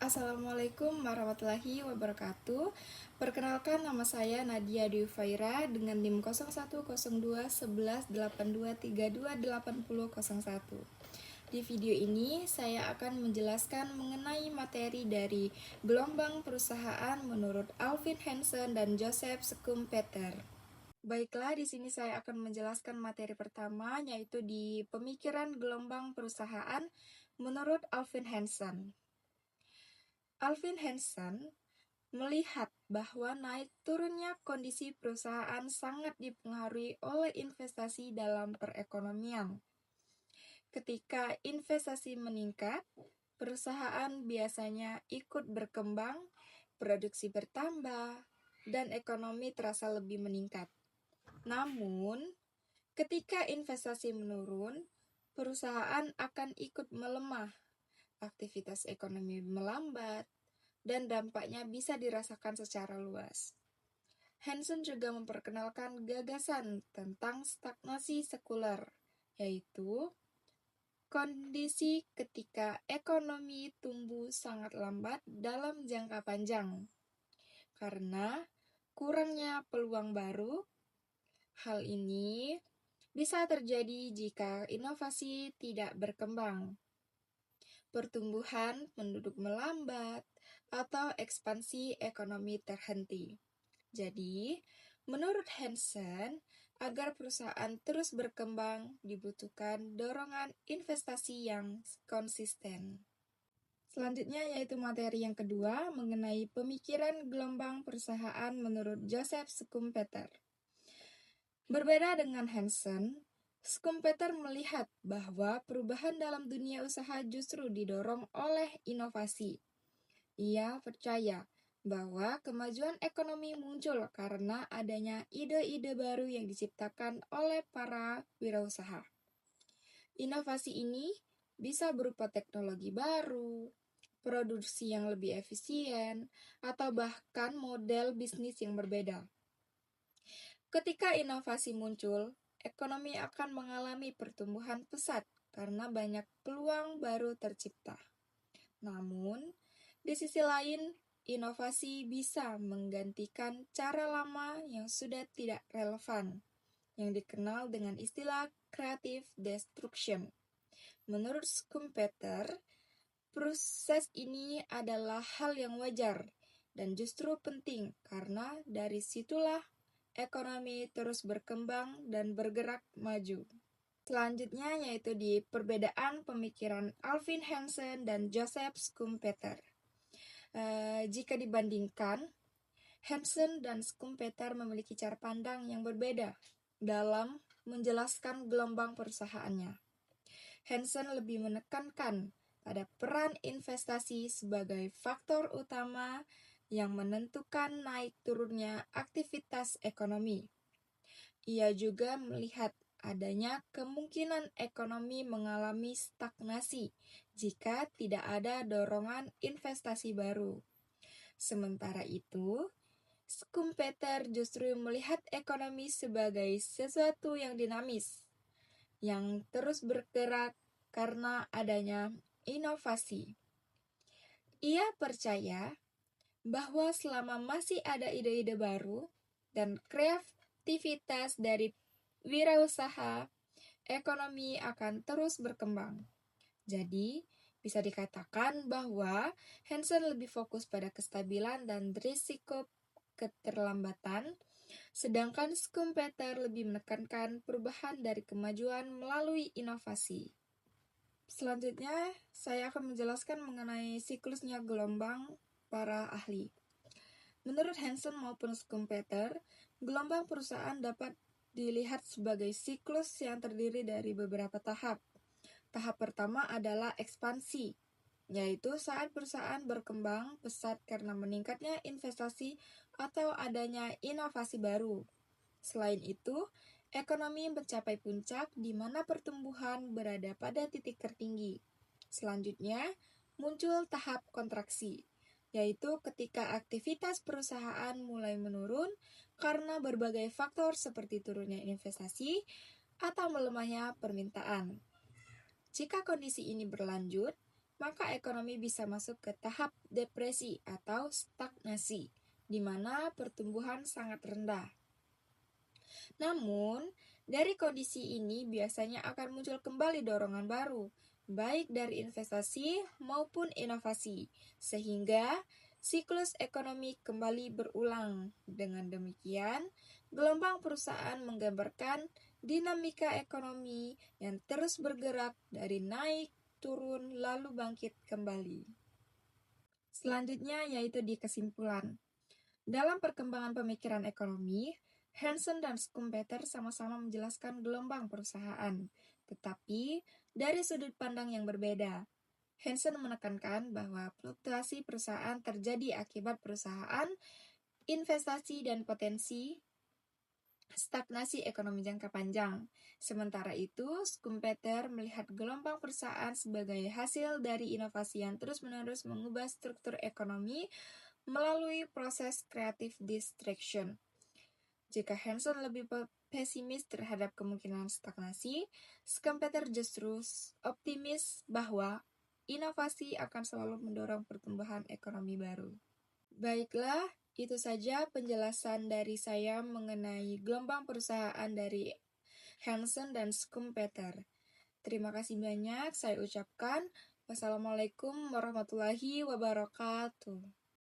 Assalamualaikum warahmatullahi wabarakatuh. Perkenalkan, nama saya Nadia Dwi Faira dengan NIM 011211823280. Di video ini saya akan menjelaskan mengenai materi dari gelombang perusahaan menurut Alvin Hansen dan Joseph Schumpeter. Baiklah, di sini saya akan menjelaskan materi pertama, yaitu di pemikiran gelombang perusahaan menurut Alvin Hansen. Alvin Hansen melihat bahwa naik turunnya kondisi perusahaan sangat dipengaruhi oleh investasi dalam perekonomian. Ketika investasi meningkat, perusahaan biasanya ikut berkembang, produksi bertambah, dan ekonomi terasa lebih meningkat. Namun, ketika investasi menurun, perusahaan akan ikut melemah, aktivitas ekonomi melambat, dan dampaknya bisa dirasakan secara luas. Hansen juga memperkenalkan gagasan tentang stagnasi sekuler, yaitu kondisi ketika ekonomi tumbuh sangat lambat dalam jangka panjang karena kurangnya peluang baru. Hal ini bisa terjadi jika inovasi tidak berkembang, pertumbuhan penduduk melambat, atau ekspansi ekonomi terhenti. Jadi, menurut Hansen, agar perusahaan terus berkembang, dibutuhkan dorongan investasi yang konsisten. Selanjutnya yaitu materi yang kedua mengenai pemikiran gelombang perusahaan menurut Joseph Schumpeter. Berbeda dengan Hansen, Schumpeter melihat bahwa perubahan dalam dunia usaha justru didorong oleh inovasi. Ia percaya bahwa kemajuan ekonomi muncul karena adanya ide-ide baru yang diciptakan oleh para wirausaha. Inovasi ini bisa berupa teknologi baru, produksi yang lebih efisien, atau bahkan model bisnis yang berbeda. Ketika inovasi muncul, ekonomi akan mengalami pertumbuhan pesat karena banyak peluang baru tercipta. Namun, di sisi lain, inovasi bisa menggantikan cara lama yang sudah tidak relevan, yang dikenal dengan istilah creative destruction. Menurut Schumpeter, proses ini adalah hal yang wajar dan justru penting karena dari situlah ekonomi terus berkembang dan bergerak maju. Selanjutnya yaitu di perbedaan pemikiran Alvin Hansen dan Joseph Schumpeter. Jika dibandingkan, Hansen dan Schumpeter memiliki cara pandang yang berbeda dalam menjelaskan gelombang perusahaannya. Hansen lebih menekankan pada peran investasi sebagai faktor utama yang menentukan naik turunnya aktivitas ekonomi. Ia juga melihat adanya kemungkinan ekonomi mengalami stagnasi jika tidak ada dorongan investasi baru. Sementara itu, Schumpeter justru melihat ekonomi sebagai sesuatu yang dinamis, yang terus bergerak karena adanya inovasi. Ia percaya bahwa selama masih ada ide-ide baru dan kreativitas dari wirausaha, ekonomi akan terus berkembang. Jadi, bisa dikatakan bahwa Hansen lebih fokus pada kestabilan dan risiko keterlambatan, sedangkan Schumpeter lebih menekankan perubahan dari kemajuan melalui inovasi. Selanjutnya, saya akan menjelaskan mengenai siklusnya gelombang para ahli. Menurut Hansen maupun Schumpeter, gelombang perusahaan dapat dilihat sebagai siklus yang terdiri dari beberapa tahap. Tahap pertama adalah ekspansi, yaitu saat perusahaan berkembang pesat karena meningkatnya investasi atau adanya inovasi baru. Selain itu, ekonomi mencapai puncak di mana pertumbuhan berada pada titik tertinggi. Selanjutnya, muncul tahap kontraksi, yaitu ketika aktivitas perusahaan mulai menurun karena berbagai faktor seperti turunnya investasi atau melemahnya permintaan. Jika kondisi ini berlanjut, maka ekonomi bisa masuk ke tahap depresi atau stagnasi, di mana pertumbuhan sangat rendah. Namun, dari kondisi ini biasanya akan muncul kembali dorongan baru, baik dari investasi maupun inovasi, sehingga siklus ekonomi kembali berulang. Dengan demikian, gelombang perusahaan menggambarkan dinamika ekonomi yang terus bergerak dari naik, turun, lalu bangkit kembali. Selanjutnya yaitu di kesimpulan. Dalam perkembangan pemikiran ekonomi, Hansen dan Schumpeter sama-sama menjelaskan gelombang perusahaan, tetapi dari sudut pandang yang berbeda. Hansen menekankan bahwa fluktuasi perusahaan terjadi akibat perusahaan, investasi, dan potensi stagnasi ekonomi jangka panjang. Sementara itu, Schumpeter melihat gelombang perusahaan sebagai hasil dari inovasi yang terus-menerus mengubah struktur ekonomi melalui proses creative destruction. Jika Hansen lebih pesimis terhadap kemungkinan stagnasi, Schumpeter justru optimis bahwa inovasi akan selalu mendorong pertumbuhan ekonomi baru. Baiklah, itu saja penjelasan dari saya mengenai gelombang perusahaan dari Hansen dan Schumpeter. Terima kasih banyak saya ucapkan. Wassalamualaikum warahmatullahi wabarakatuh.